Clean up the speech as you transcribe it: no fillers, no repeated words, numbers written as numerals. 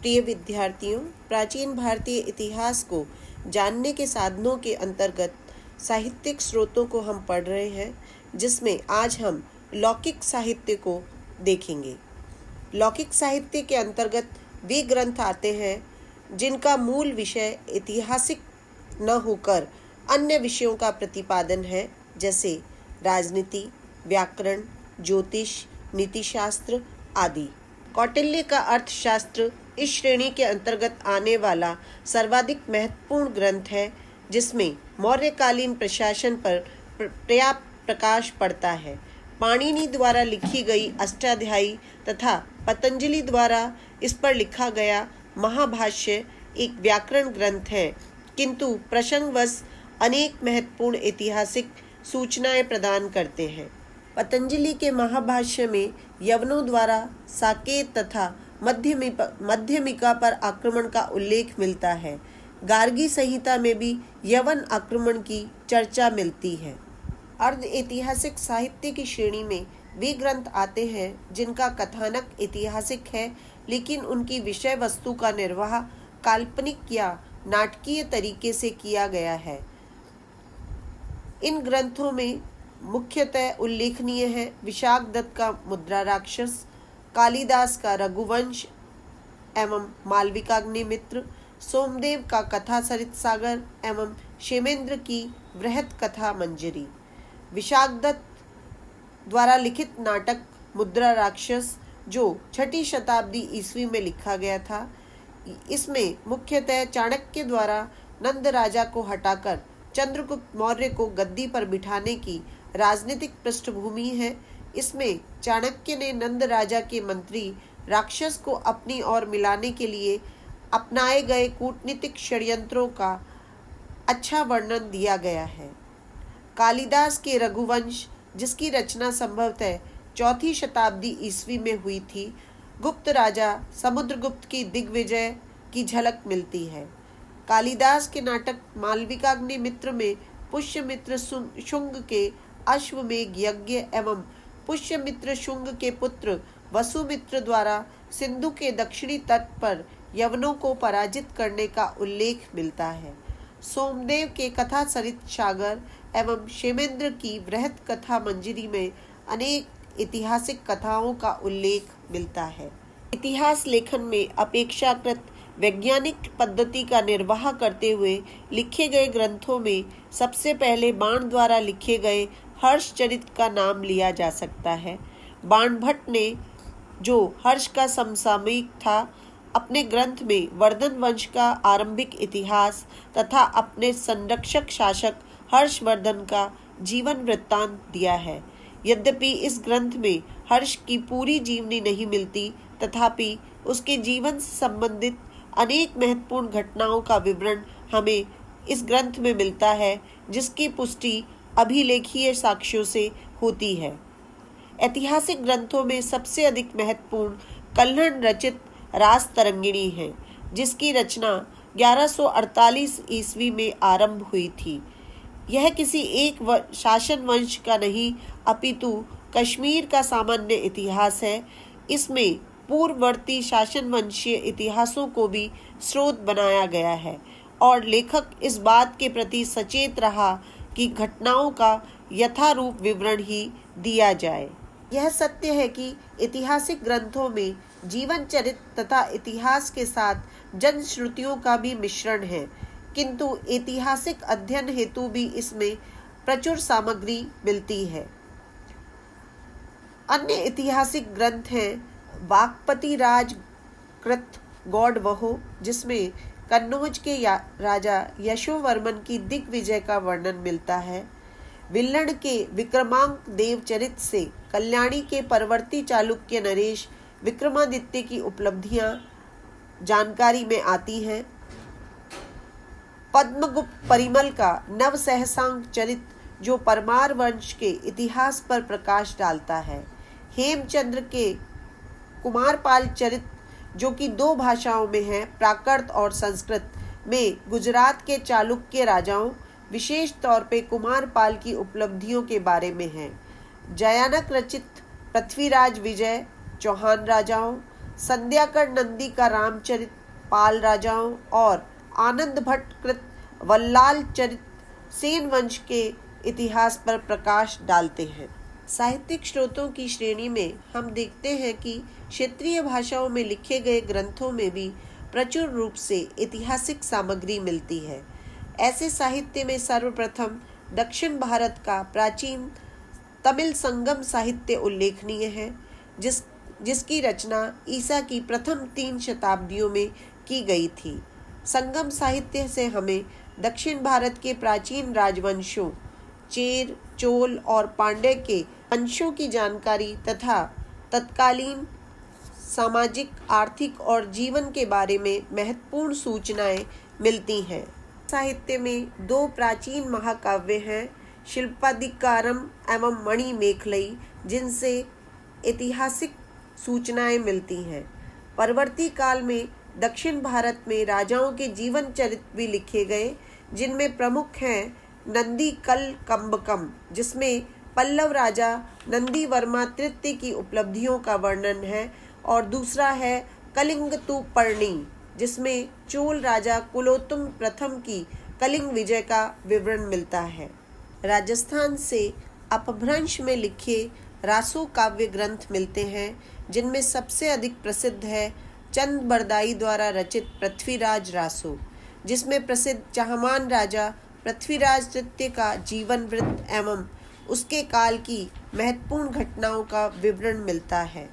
प्रिय विद्यार्थियों, प्राचीन भारतीय इतिहास को जानने के साधनों के अंतर्गत साहित्यिक स्रोतों को हम पढ़ रहे हैं, जिसमें आज हम लौकिक साहित्य को देखेंगे। लौकिक साहित्य के अंतर्गत वे ग्रंथ आते हैं जिनका मूल विषय ऐतिहासिक न होकर अन्य विषयों का प्रतिपादन है, जैसे राजनीति, व्याकरण, ज्योतिष, नीतिशास्त्र आदि। कौटिल्य का अर्थशास्त्र इस श्रेणी के अंतर्गत आने वाला सर्वाधिक महत्वपूर्ण ग्रंथ है, जिसमें मौर्यकालीन प्रशासन पर पर्याप्त प्रकाश पड़ता है। पाणिनि द्वारा लिखी गई अष्टाध्यायी तथा पतंजलि द्वारा इस पर लिखा गया महाभाष्य एक व्याकरण ग्रंथ है, किंतु प्रसंगवश अनेक महत्वपूर्ण ऐतिहासिक सूचनाएं प्रदान करते हैं। पतंजलि के महाभाष्य में यवनों द्वारा साकेत तथा मध्यमिका पर आक्रमण का उल्लेख मिलता है। गार्गी संहिता में भी यवन आक्रमण की चर्चा मिलती है। अर्ध ऐतिहासिक साहित्य की श्रेणी में वे ग्रंथ आते हैं जिनका कथानक ऐतिहासिक है, लेकिन उनकी विषय वस्तु का निर्वाह काल्पनिक या नाटकीय तरीके से किया गया है। इन ग्रंथों में मुख्यतः उल्लेखनीय है विशाखदत्त का मुद्रा राक्षस, कालिदास का रघुवंश एवं मालविकाग्निमित्र, सोमदेव का कथा सरित सागर एवं क्षेमेंद्र की वृहत कथा मंजरी। विशाखदत्त द्वारा लिखित नाटक मुद्रा राक्षस, जो 6ठी शताब्दी ईस्वी में लिखा गया था, इसमें मुख्यतः चाणक्य द्वारा नंद राजा को हटाकर चंद्रगुप्त मौर्य को गद्दी पर बिठाने की राजनीतिक पृष्ठभूमि है। इसमें चाणक्य ने नंद राजा के मंत्री राक्षस को अपनी ओर मिलाने के लिए अपनाए गए कूटनीतिक षड्यंत्रों का अच्छा वर्णन दिया गया है। कालिदास के रघुवंश, जिसकी रचना संभवतः 4ठी शताब्दी ईस्वी में हुई थी, गुप्त राजा समुद्रगुप्त की दिग्विजय की झलक मिलती है। कालिदास के नाटक मालविकाग्निमित्र में पुष्यमित्र शुंग के अश्वमेध यज्ञ एवं पुष्यमित्र शुंग के पुत्र वसुमित्र द्वारा सिंधु के दक्षिणी तट पर यवनों को पराजित करने का उल्लेख मिलता है। सोमदेव के कथा सरित सागर एवं क्षेमेंद्र की वृहत कथा मंजरी में अनेक ऐतिहासिक कथाओं का उल्लेख मिलता है। इतिहास लेखन में अपेक्षाकृत वैज्ञानिक पद्धति का निर्वाह करते हुए लिखे गए ग्रंथों में सबसे पहले बाण द्वारा लिखे गए हर्षचरित का नाम लिया जा सकता है। बाणभट्ट ने, जो हर्ष का समसामयिक था, अपने ग्रंथ में वर्धन वंश का आरंभिक इतिहास तथा अपने संरक्षक शासक हर्षवर्धन का जीवन वृत्तांत दिया है। यद्यपि इस ग्रंथ में हर्ष की पूरी जीवनी नहीं मिलती, तथापि उसके जीवन से संबंधित अनेक महत्वपूर्ण घटनाओं का विवरण हमें इस ग्रंथ में मिलता है, जिसकी पुष्टि अभिलेखीय साक्ष्यों से होती है। ऐतिहासिक ग्रंथों में सबसे अधिक महत्वपूर्ण कल्हण रचित रास तरंगिणी है, जिसकी रचना 1148 ईस्वी में आरंभ हुई थी। यह किसी एक शासन वंश का नहीं, अपितु कश्मीर का सामान्य इतिहास है। इसमें पूर्ववर्ती शासन वंशीय इतिहासों को भी स्रोत बनाया गया है और लेखक इस बात के प्रति सचेत रहा कि घटनाओं का यथारूप विवरण ही दिया जाए। यह सत्य है कि ऐतिहासिक ग्रंथों में जीवन चरित्र तथा इतिहास के साथ जनश्रुतियों का भी मिश्रण है, किंतु ऐतिहासिक अध्ययन हेतु भी इसमें प्रचुर सामग्री मिलती है। अन्य ऐतिहासिक ग्रंथ हैं वाक्पति राज कृत गौडवहो, जिसमें कन्नौज के राजा यशोवर्मन की दिग्विजय का वर्णन मिलता है। विल्लण के विक्रमांक देव चरित से कल्याणी के परवर्ती चालुक्य नरेश विक्रमादित्य की उपलब्धियां जानकारी में आती हैं। पद्मगुप्त परिमल का नव सहसांक चरित, जो परमार वंश के इतिहास पर प्रकाश डालता है। हेमचंद्र के कुमारपाल चरित, जो कि 2 भाषाओं में है, प्राकृत और संस्कृत, में गुजरात के चालुक्य राजाओं, विशेष तौर पे कुमारपाल की उपलब्धियों के बारे में है। जयानक रचित पृथ्वीराज विजय, चौहान राजाओं, संध्याकर नंदी का रामचरित पाल राजाओं और आनंद भट्ट कृत वल्लाल चरित सेन वंश के इतिहास पर प्रकाश डालते हैं। साहित्यिक स्रोतों की श्रेणी में हम देखते हैं कि क्षेत्रीय भाषाओं में लिखे गए ग्रंथों में भी प्रचुर रूप से ऐतिहासिक सामग्री मिलती है। ऐसे साहित्य में सर्वप्रथम दक्षिण भारत का प्राचीन तमिल संगम साहित्य उल्लेखनीय है, जिसकी रचना ईसा की प्रथम 3 शताब्दियों में की गई थी। संगम साहित्य से हमें दक्षिण भारत के प्राचीन राजवंशों चेर, चोल और पांड्य के वंशों की जानकारी तथा तत्कालीन सामाजिक, आर्थिक और जीवन के बारे में महत्वपूर्ण सूचनाएं मिलती हैं। साहित्य में 2 प्राचीन महाकाव्य हैं, शिल्पाधिकारम एवं मणिमेखलई, जिनसे ऐतिहासिक सूचनाएं मिलती हैं। परवर्ती काल में दक्षिण भारत में राजाओं के जीवन चरित्र भी लिखे गए, जिनमें प्रमुख हैं नंदी कल कंबकम, जिसमें पल्लव राजा नंदी वर्मा तृतीय की उपलब्धियों का वर्णन है, और दूसरा है कलिंगतुपर्णी, जिसमें चोल राजा कुलोत्तुंग प्रथम की कलिंग विजय का विवरण मिलता है। राजस्थान से अपभ्रंश में लिखे रासो काव्य ग्रंथ मिलते हैं, जिनमें सबसे अधिक प्रसिद्ध है चंद बरदाई द्वारा रचित पृथ्वीराज रासो, जिसमें प्रसिद्ध चाहमान राजा पृथ्वीराज तृतीय का जीवन वृत्त एवं उसके काल की महत्वपूर्ण घटनाओं का विवरण मिलता है।